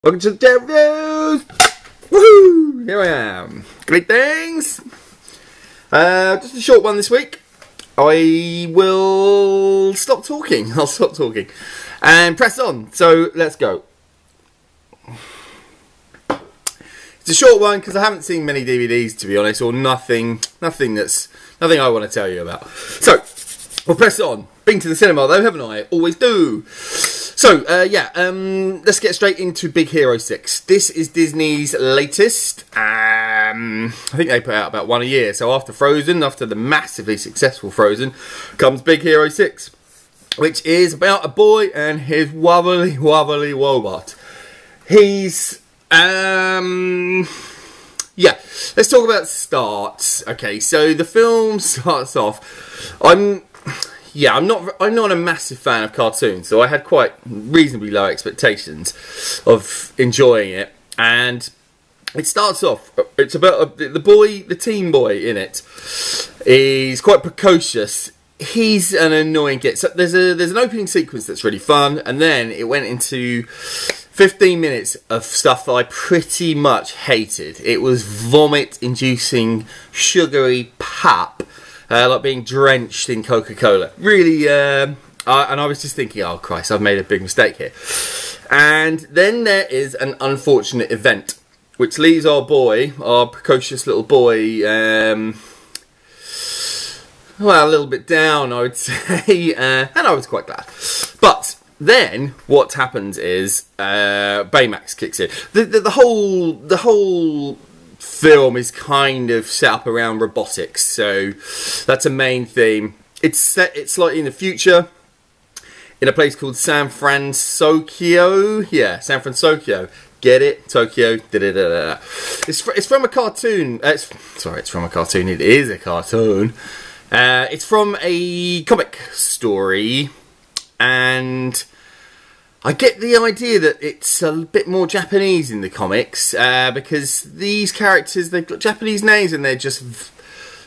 Welcome to the Jet Reviews! Woohoo! Here I am. Great things! Just a short one this week. I will stop talking. I'll stop talking. And press on. So, let's go. It's a short one because I haven't seen many DVDs, to be honest, or nothing I want to tell you about. So, we'll press on. Been to the cinema though, haven't I? Always do. So, let's get straight into Big Hero 6. This is Disney's latest. I think they put out about one a year. So after Frozen, after the massively successful Frozen, comes Big Hero 6. Which is about a boy and his wobbly robot. He's, yeah, let's talk about starts. Okay, so the film starts off. I'm not a massive fan of cartoons, so I had quite reasonably low expectations of enjoying it. And it starts off, it's about the teen boy in it is quite precocious. He's an annoying kid. So there's an opening sequence that's really fun, and then it went into 15 minutes of stuff that I pretty much hated. It was vomit-inducing, sugary pap. Like being drenched in Coca-Cola. Really, and I was just thinking, oh Christ, I've made a big mistake here. And then there is an unfortunate event, which leaves our boy, our precocious little boy, well, a little bit down, I would say, and I was quite glad. But then what happens is Baymax kicks in. The whole film is kind of set up around robotics, so that's a main theme. It's slightly in the future, in a place called San Francisco. Yeah, San Francisco. Get it? Tokyo. It's from a cartoon. It's from a cartoon. It is a cartoon. It's from a comic story, and I get the idea that it's a bit more Japanese in the comics, because these characters, they've got Japanese names and they're just,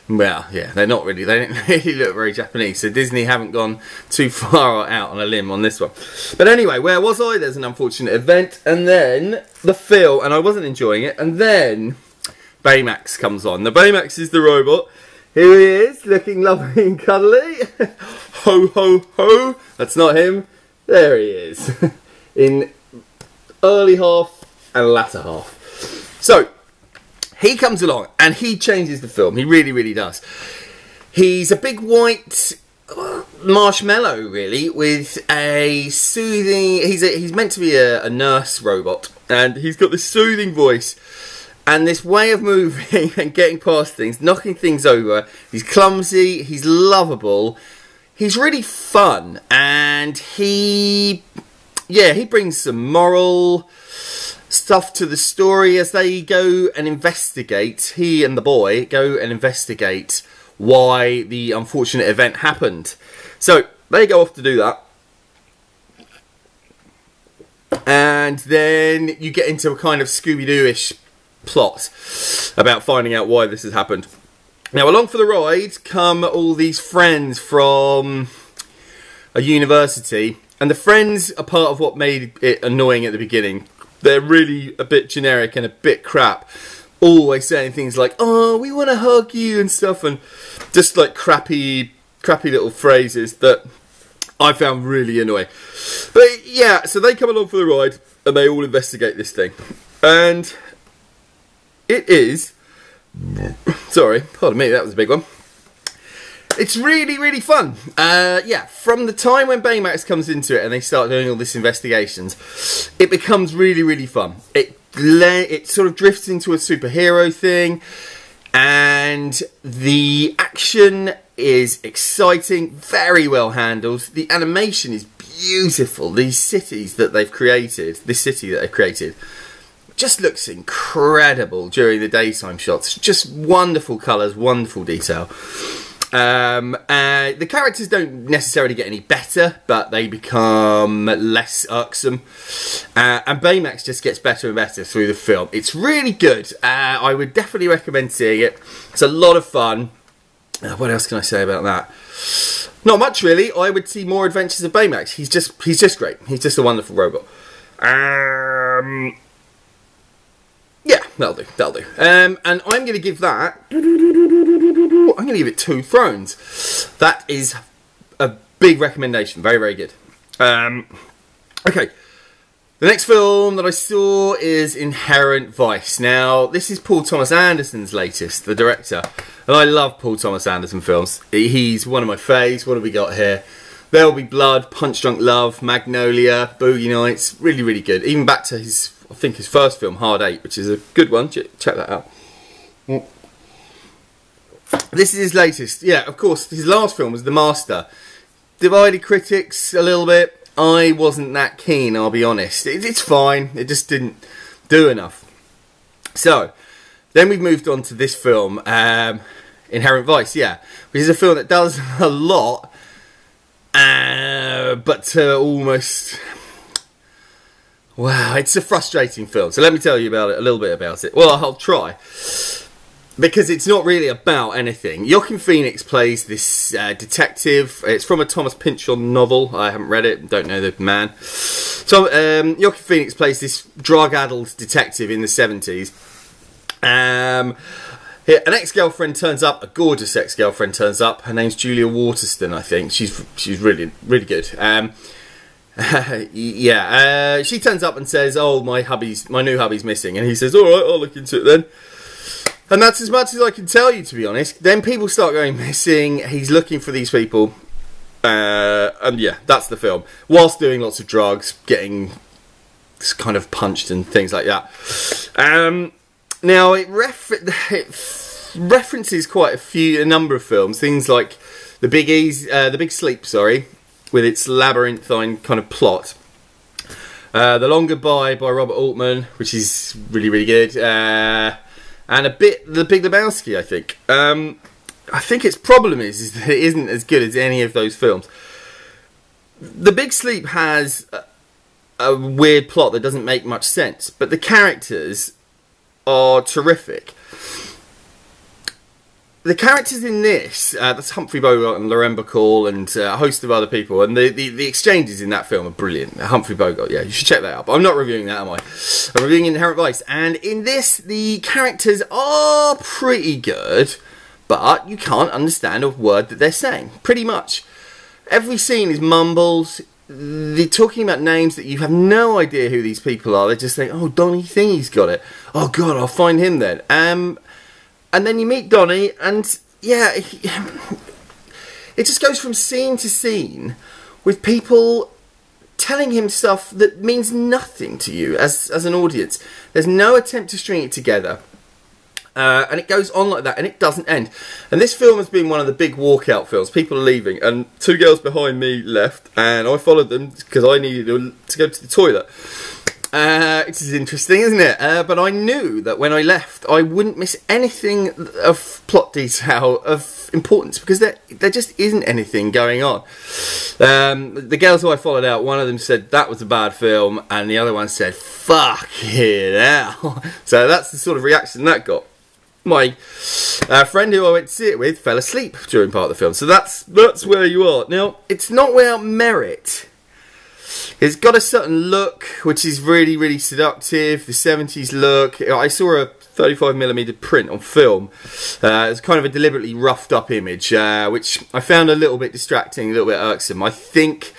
well, yeah, they don't really look very Japanese, so Disney haven't gone too far out on a limb on this one. But anyway, where was I? There's an unfortunate event, and then the film, and I wasn't enjoying it, and then Baymax comes on. Now, Baymax is the robot. Here he is, looking lovely and cuddly. Ho, ho, ho. That's not him. There he is, in early half and latter half. So, he comes along and he changes the film. He really, really does. He's a big white marshmallow, really, with a soothing... He's meant to be a nurse robot, and he's got this soothing voice and this way of moving and getting past things, knocking things over. He's clumsy, he's lovable. He's really fun, and he brings some moral stuff to the story as they go and investigate. He and the boy go and investigate why the unfortunate event happened. So they go off to do that, and then you get into a kind of Scooby-Doo-ish plot about finding out why this has happened. Now, along for the ride come all these friends from a university, and the friends are part of what made it annoying at the beginning. They're really a bit generic and a bit crap, always saying things like, oh, we want to hug you and stuff, and just like crappy little phrases that I found really annoying. But yeah, so they come along for the ride, and they all investigate this thing. And it is... Sorry, pardon me, that was a big one. It's really, really fun. Yeah, from the time when Baymax comes into it and they start doing all this investigations, it becomes really, really fun. It sort of drifts into a superhero thing, and the action is exciting, very well handled. The animation is beautiful. These cities that they've created, this city that they've created, just looks incredible during the daytime shots. Just wonderful colours, wonderful detail. The characters don't necessarily get any better, but they become less irksome. And Baymax just gets better and better through the film. It's really good. I would definitely recommend seeing it. It's a lot of fun. What else can I say about that? Not much, really. I would see more Adventures of Baymax. He's just great. He's just a wonderful robot. That'll do. And I'm going to give that... I'm going to give it 2 thrones. That is a big recommendation. Very, very good. Okay. The next film that I saw is Inherent Vice. Now, this is Paul Thomas Anderson's latest, the director. And I love Paul Thomas Anderson films. He's one of my faves. What have we got here? There'll Be Blood, Punch Drunk Love, Magnolia, Boogie Nights. Really, really good. Even back to his, I think, his first film, Hard 8, which is a good one. Check that out. This is his latest. Yeah, of course, his last film was The Master. Divided critics a little bit. I wasn't that keen, I'll be honest. It's fine. It just didn't do enough. So, then we've moved on to this film, Inherent Vice, yeah. Which is a film that does a lot, but almost... Wow, it's a frustrating film. So let me tell you about it, a little bit about it. Well, I'll try. Because it's not really about anything. Joaquin Phoenix plays this detective. It's from a Thomas Pynchon novel. I haven't read it. Don't know the man. So Joaquin Phoenix plays this drug-addled detective in the 70s. An ex-girlfriend turns up. A gorgeous ex-girlfriend turns up. Her name's Julia Waterston, I think. She's really, really good. Yeah. She turns up and says, "Oh, my new hubby's missing." And he says, "All right, I'll look into it then." And that's as much as I can tell you, to be honest. Then people start going missing. He's looking for these people. And yeah, that's the film. Whilst doing lots of drugs, getting kind of punched and things like that. Now, it references quite a number of films. Things like The Big Sleep, with its labyrinthine kind of plot. The Long Goodbye by Robert Altman, which is really, really good. And a bit The Big Lebowski, I think. I think its problem is that it isn't as good as any of those films. The Big Sleep has a weird plot that doesn't make much sense, but the characters are terrific. The characters in this, that's Humphrey Bogart and Lauren Bacall and a host of other people, and the exchanges in that film are brilliant. Humphrey Bogart, yeah, you should check that out. But I'm not reviewing that, am I? I'm reviewing Inherent Vice. And in this, the characters are pretty good, but you can't understand a word that they're saying, pretty much. Every scene is mumbles. They're talking about names that you have no idea who these people are. They're just saying, "Oh, Donny Thingy's got it. Oh, God, I'll find him then." And then you meet Donny, and yeah, it just goes from scene to scene with people telling him stuff that means nothing to you as an audience. There's no attempt to string it together. And it goes on like that, and it doesn't end. And this film has been one of the big walkout films. People are leaving, and 2 girls behind me left, and I followed them because I needed to go to the toilet. It is interesting, isn't it? But I knew that when I left, I wouldn't miss anything of plot detail of importance, because there just isn't anything going on. The girls who I followed out, one of them said that was a bad film, and the other one said, "Fuck it out." So that's the sort of reaction that got. My friend who I went to see it with fell asleep during part of the film. So that's where you are. Now, it's not without merit. It's got a certain look which is really, really seductive. The 70s look. I saw a 35mm print on film. It's kind of a deliberately roughed up image, which I found a little bit distracting, a little bit irksome. I think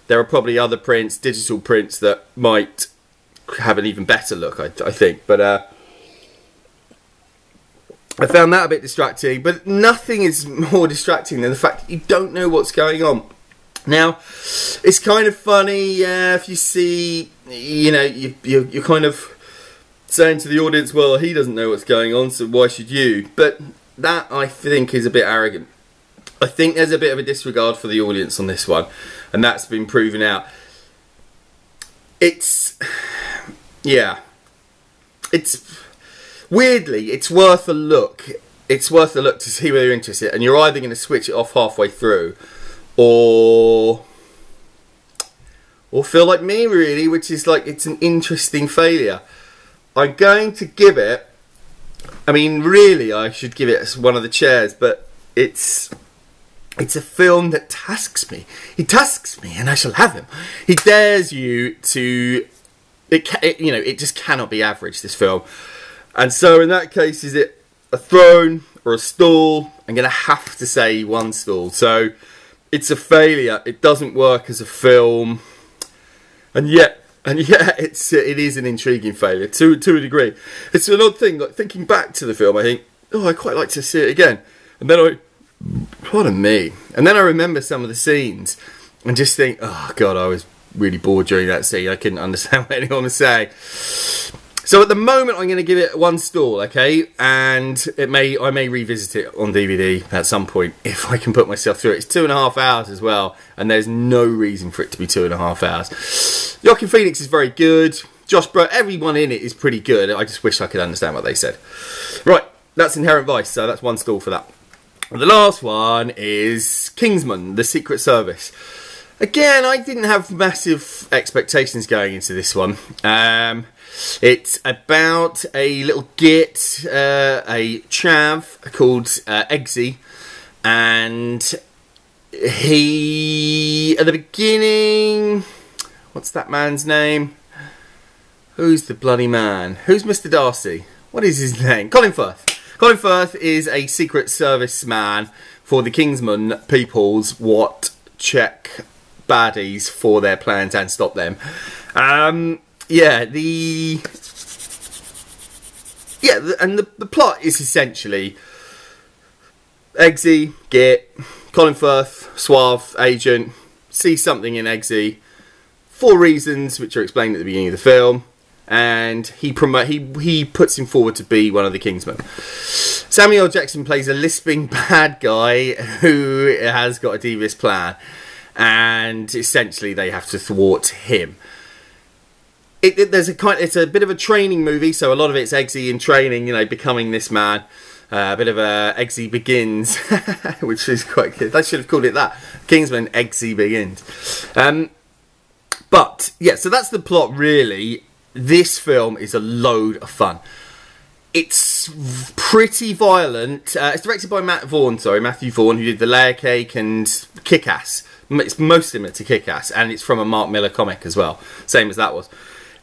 there are probably other prints, digital prints, that might have an even better look, I think. But I found that a bit distracting. But nothing is more distracting than the fact that you don't know what's going on. Now, it's kind of funny if you see, you know, you're kind of saying to the audience, well, he doesn't know what's going on, so why should you? But that, I think, is a bit arrogant. I think there's a bit of a disregard for the audience on this one, and that's been proven out. Weirdly, it's worth a look. It's worth a look to see whether you're interested, and you're either going to switch it off halfway through, or feel like me, really, which is like, it's an interesting failure. I'm going to give it, I mean, really, I should give it one of the chairs, but it's a film that tasks me. He tasks me, and I shall have him. He dares you to, you know, it just cannot be average, this film. And so in that case, is it a throne or a stall? I'm going to have to say one stall. So it's a failure. It doesn't work as a film. And yet it is an intriguing failure to a degree. It's an odd thing. Like thinking back to the film, I think, oh, I'd quite like to see it again. And then pardon me. And then I remember some of the scenes and just think, oh God, I was really bored during that scene. I couldn't understand what anyone was saying. So at the moment, I'm going to give it one stall, okay? And I may revisit it on DVD at some point if I can put myself through it. It's 2.5 hours as well, and there's no reason for it to be 2.5 hours. Joaquin Phoenix is very good. Josh Brolin, everyone in it is pretty good. I just wish I could understand what they said. Right, that's Inherent Vice, so that's one stall for that. And the last one is Kingsman, The Secret Service. Again, I didn't have massive expectations going into this one. It's about a little git, a chav called Eggsy, and he, at the beginning, what's that man's name? Who's the bloody man? Who's Mr. Darcy? What is his name? Colin Firth. Colin Firth is a Secret Service man for the Kingsman peoples what check baddies for their plans and stop them. And the plot is essentially Eggsy, Git, Colin Firth, suave agent, sees something in Eggsy for reasons which are explained at the beginning of the film, and he puts him forward to be one of the Kingsmen. Samuel L. Jackson plays a lisping bad guy who has got a devious plan, and essentially they have to thwart him. It's a bit of a training movie, so a lot of it's Eggsy in training, you know, becoming this man. A bit of a Eggsy Begins, which is quite good. They should have called it that. Kingsman Eggsy Begins. But yeah, so that's the plot really. This film is a load of fun. It's pretty violent. It's directed by Matthew Vaughn, who did The Layer Cake and Kick-Ass. It's most similar to Kick-Ass, and it's from a Mark Millar comic as well, same as that was.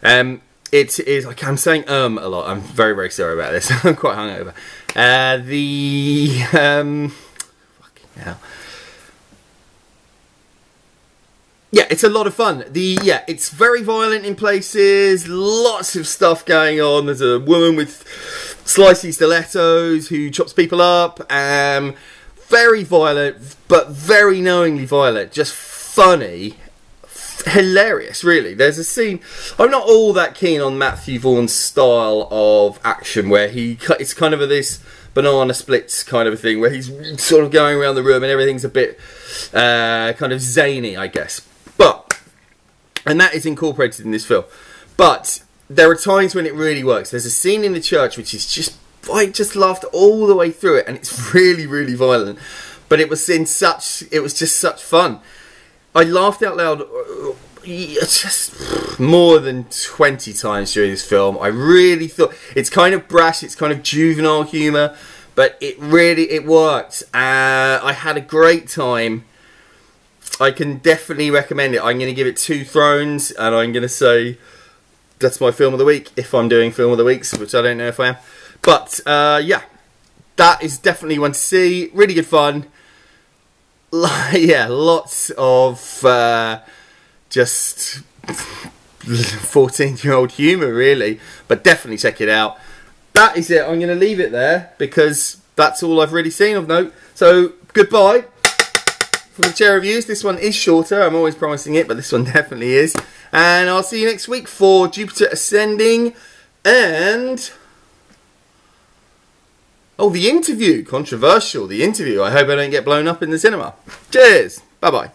It is, like I'm saying a lot. I'm very, very sorry about this. I'm quite hungover. Fucking hell. Yeah, it's a lot of fun. It's very violent in places. Lots of stuff going on. There's a woman with slicey stilettos who chops people up. Very violent, but very knowingly violent. Just funny. Hilarious, really. There's a scene. I'm not all that keen on Matthew Vaughn's style of action, where it's kind of this banana splits kind of a thing, where he's sort of going around the room and everything's a bit kind of zany, I guess. And that is incorporated in this film. But there are times when it really works. There's a scene in the church which is just, I just laughed all the way through it, and it's really, really violent. But it was just such fun. I laughed out loud just more than 20 times during this film. I really thought, it's kind of brash, it's kind of juvenile humour, but it worked. I had a great time. I can definitely recommend it. I'm going to give it 2 thrones, and I'm going to say that's my film of the week, if I'm doing film of the weeks, which I don't know if I am. But yeah, that is definitely one to see. Really good fun. Yeah, lots of just 14-year-old humour, really. But definitely check it out. That is it. I'm going to leave it there, because that's all I've really seen of note. So, goodbye for the chair reviews. This one is shorter. I'm always promising it, but this one definitely is. And I'll see you next week for Jupiter Ascending and... oh, The Interview. Controversial, The Interview. I hope I don't get blown up in the cinema. Cheers. Bye-bye.